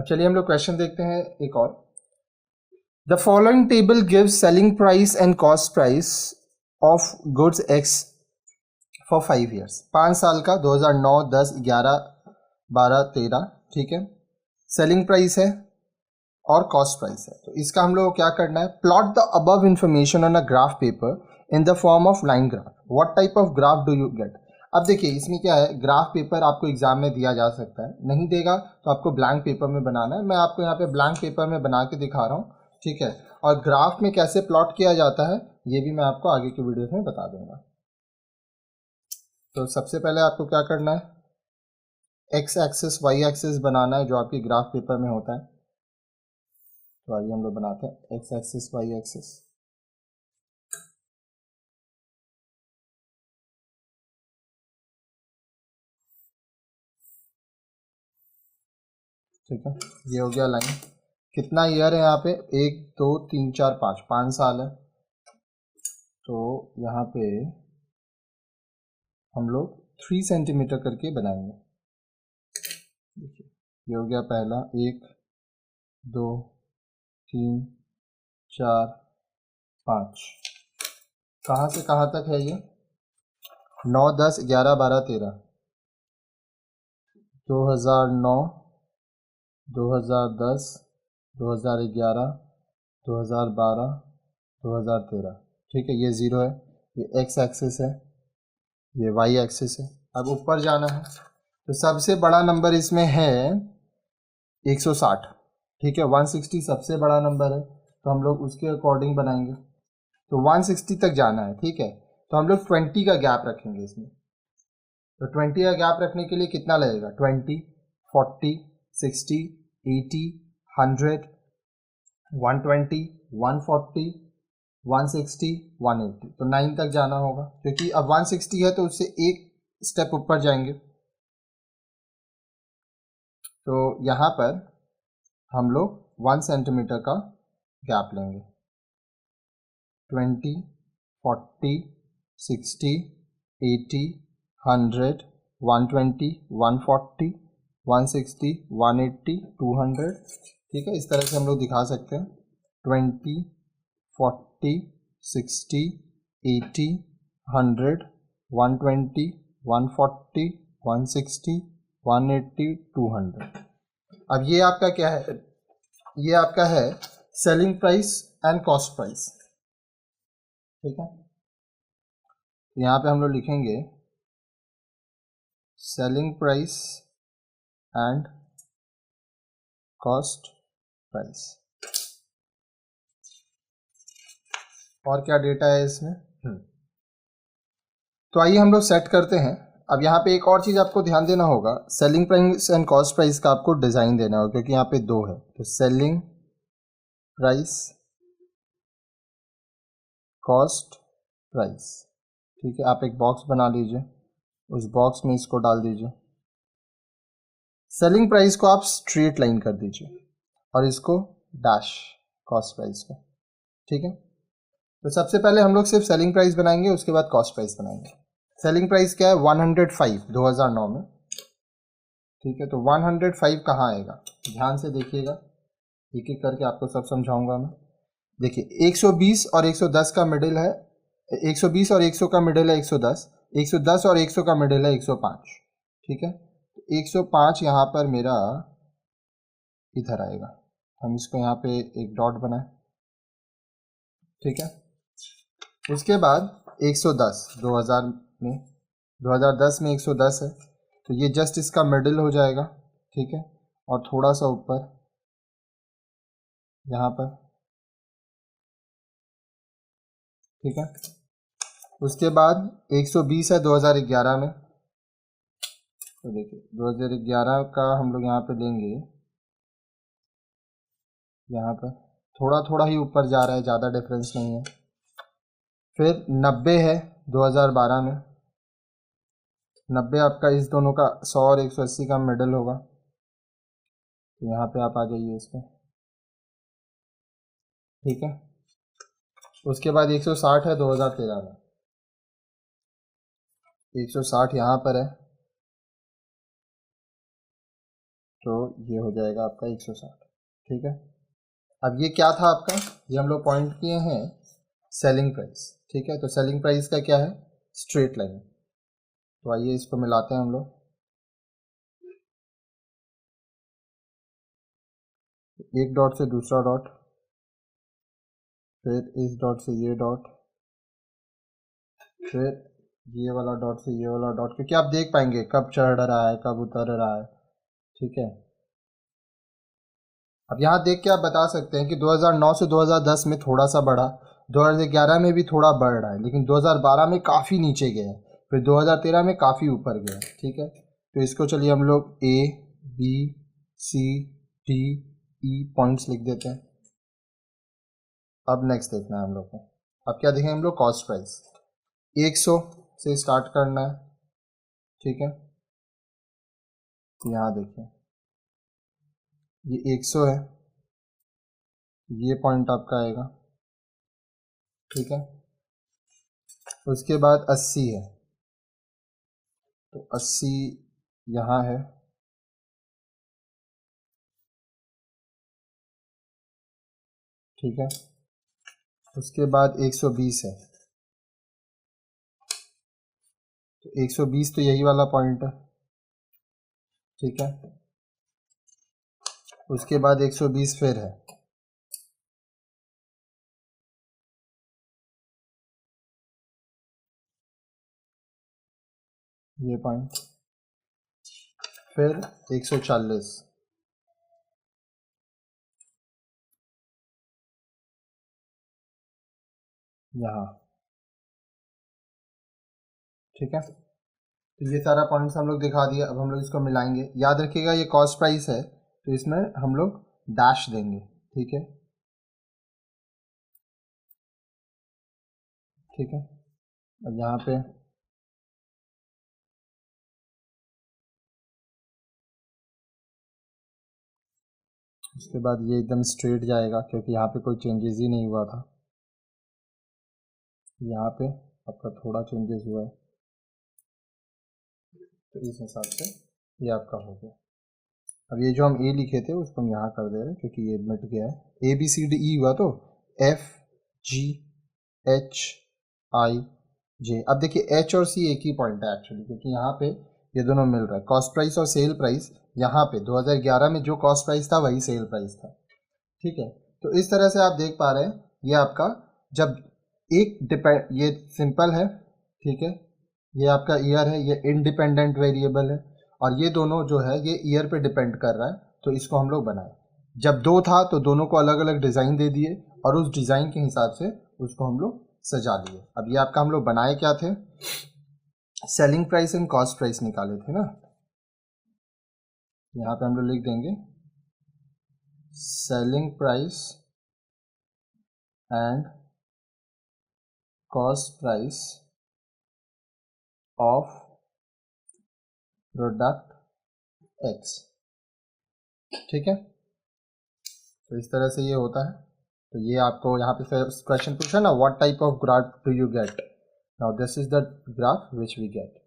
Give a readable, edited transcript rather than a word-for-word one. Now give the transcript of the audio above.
अब चलिए हम लोग क्वेश्चन देखते हैं एक और। The following table gives selling price and cost price of goods x for 5 years. 5 साल का 2009, 10, 11, 12, 13, ठीक है। सेलिंग प्राइस है और कॉस्ट प्राइस है। तो इसका हम लोग को क्या करना है, plot the above information on a graph paper in the form of line graph. What type of graph do you gate. अब देखिए इसमें क्या है, ग्राफ पेपर आपको एग्जाम में दिया जा सकता है, नहीं देगा तो आपको ब्लैंक पेपर में बनाना है। मैं आपको यहाँ पे ब्लैंक पेपर में बना के दिखा रहा हूँ, ठीक है। और ग्राफ में कैसे प्लॉट किया जाता है ये भी मैं आपको आगे की वीडियो में बता दूंगा। तो सबसे पहले आपको क्या करना है, एक्स एक्सिस वाई एक्सिस बनाना है जो आपकी ग्राफ पेपर में होता है। तो आइए हम लोग बनाते हैं एक्स एक्सिस वाई एक्सिस। ठीक है, ये हो गया लाइन। कितना ईयर है यहाँ पे, 1 2 3 4 5, 5 साल है। तो यहाँ पे हम लोग 3 सेंटीमीटर करके बनाएंगे। देखिए ये हो गया पहला, 1 2 3 4 5। कहाँ से कहाँ तक है ये, 9 10 11 12 13, 2009 2010 2011 2012 2013, ठीक है। ये 0 है, ये एक्स एक्सिस है, ये वाई एक्सिस है। अब ऊपर जाना है तो सबसे बड़ा नंबर इसमें है 160, ठीक है। 160 सबसे बड़ा नंबर है तो हम लोग उसके अकॉर्डिंग बनाएंगे। तो 160 तक जाना है, ठीक है। तो हम लोग 20 का गैप रखेंगे इसमें। तो 20 का गैप रखने के लिए कितना लगेगा, 20 40 60 80 100 120 140 160 180। तो 9 तक जाना होगा, क्योंकि अब 160 है तो उससे एक स्टेप ऊपर जाएंगे। तो यहाँ पर हम लोग 1 सेंटीमीटर का गैप लेंगे। 20 40 60 80 100 120 140 160 180 200, ठीक है। इस तरह से हम लोग दिखा सकते हैं 20 40 60 80 100 120 140 160 180 200। अब ये आपका क्या है, ये आपका है selling price and cost price, ठीक है। यहाँ पे हम लोग लिखेंगे selling price and cost price. और क्या डेटा है इसमें, तो आइए हम लोग सेट करते हैं। अब यहाँ पे एक और चीज़ आपको ध्यान देना होगा, selling price and cost price का आपको डिज़ाइन देना होगा, क्योंकि यहाँ पे 2 है। तो सेलिंग प्राइस कॉस्ट प्राइस, ठीक है। आप एक बॉक्स बना लीजिए, उस बॉक्स में इसको डाल दीजिए। सेलिंग प्राइस को आप स्ट्रेट लाइन कर दीजिए और इसको डैश कॉस्ट प्राइस को, ठीक है। तो सबसे पहले हम लोग सिर्फ सेलिंग प्राइस बनाएंगे, उसके बाद कॉस्ट प्राइस बनाएंगे। सेलिंग प्राइस क्या है, 105 2009 में, ठीक है। तो 105 कहाँ आएगा, ध्यान से देखिएगा, एक एक करके आपको सब समझाऊंगा मैं। देखिए 120 और 110 का मिडिल है, 120 और 100 का मिडिल है 110, 110 और 100 का मिडिल है 105, ठीक है। 105 यहाँ पर मेरा इधर आएगा, हम इसको यहाँ पे एक डॉट बनाए, ठीक है। उसके बाद 110 2000 में, 2010 में 110 है तो ये जस्ट इसका मिडिल हो जाएगा, ठीक है। और थोड़ा सा ऊपर यहाँ पर, ठीक है। उसके बाद 120 है 2011 में। तो देखिए 2011 का हम लोग यहाँ पे लेंगे, यहाँ पर थोड़ा थोड़ा ही ऊपर जा रहा है, ज़्यादा डिफरेंस नहीं है। फिर 90 है 2012 में, 90 आपका इस दोनों का 100 और 180 का मिडल होगा। तो यहाँ पे आप आ जाइए इसको, ठीक है। उसके बाद 160 है 2013 में, 160 यहाँ पर है। तो ये हो जाएगा आपका 160। ठीक है, अब ये क्या था आपका, ये हम लोग पॉइंट किए हैं सेलिंग प्राइस। ठीक है, तो सेलिंग प्राइस का क्या है, स्ट्रेट लाइन। तो आइए इसको मिलाते हैं हम लोग। एक डॉट से दूसरा डॉट, फिर इस डॉट से ये डॉट, फिर ये वाला डॉट से ये वाला डॉट, क्योंकि आप देख पाएंगे कब चढ़ रहा है कब उतर रहा है। ठीक है, अब यहाँ देख के आप बता सकते हैं कि 2009 से 2010 में थोड़ा सा बढ़ा, 2011 में भी थोड़ा बढ़ रहा है, लेकिन 2012 में काफ़ी नीचे गया, फिर 2013 में काफ़ी ऊपर गया। ठीक है, तो इसको चलिए हम लोग A B C D E points लिख देते हैं। अब नेक्स्ट देखना है हम लोग को, अब क्या देखें हम लोग, कॉस्ट प्राइस 100 से स्टार्ट करना है। ठीक है, यहाँ देखिए ये 100 है, ये पॉइंट आपका आएगा। ठीक है, उसके बाद 80 है, तो 80 यहाँ है। ठीक है, उसके बाद 120 है, तो 120 तो यही वाला पॉइंट है। ठीक है, उसके बाद 120 फिर है, ये पॉइंट, फिर 140 यहाँ। ठीक है, तो ये सारा पॉइंट्स हम लोग दिखा दिए। अब हम लोग इसको मिलाएंगे। याद रखिएगा ये कॉस्ट प्राइस है, तो इसमें हम लोग डैश देंगे। ठीक है, ठीक है, अब यहाँ पे उसके बाद ये एकदम स्ट्रेट जाएगा, क्योंकि यहाँ पे कोई चेंजेस ही नहीं हुआ था। यहाँ पे आपका थोड़ा चेंजेस हुआ है, तो इस हिसाब से ये आपका हो गया। अब ये जो हम ए लिखे थे उसको हम यहाँ कर दे रहे हैं, क्योंकि ये मिट गया है। ए बी सी डी ई हुआ, तो एफ जी एच आई जे। अब देखिए एच और सी एक ही पॉइंट है एक्चुअली, क्योंकि यहाँ पे ये दोनों मिल रहा है। कॉस्ट प्राइस और सेल प्राइस, यहाँ पे 2011 में जो कॉस्ट प्राइस था वही सेल प्राइस था। ठीक है, तो इस तरह से आप देख पा रहे हैं ये आपका, जब एक डिपेंड, ये सिंपल है। ठीक है, ये आपका ईयर है, ये इंडिपेंडेंट वेरिएबल है, और ये दोनों जो है ये ईयर पे डिपेंड कर रहा है। तो इसको हम लोग बनाए, जब दो था तो दोनों को अलग अलग डिज़ाइन दे दिए, और उस डिज़ाइन के हिसाब से उसको हम लोग सजा लिए। अब ये आपका हम लोग बनाए क्या थे, selling price and cost price निकाले थे ना। यहाँ पे हम लोग लिख देंगे selling price and cost price of product x. ठीक है, तो इस तरह से ये होता है। तो ये आपको यहाँ पे क्वेश्चन पूछा ना, what type of graph do you get, now this is the graph which we gate.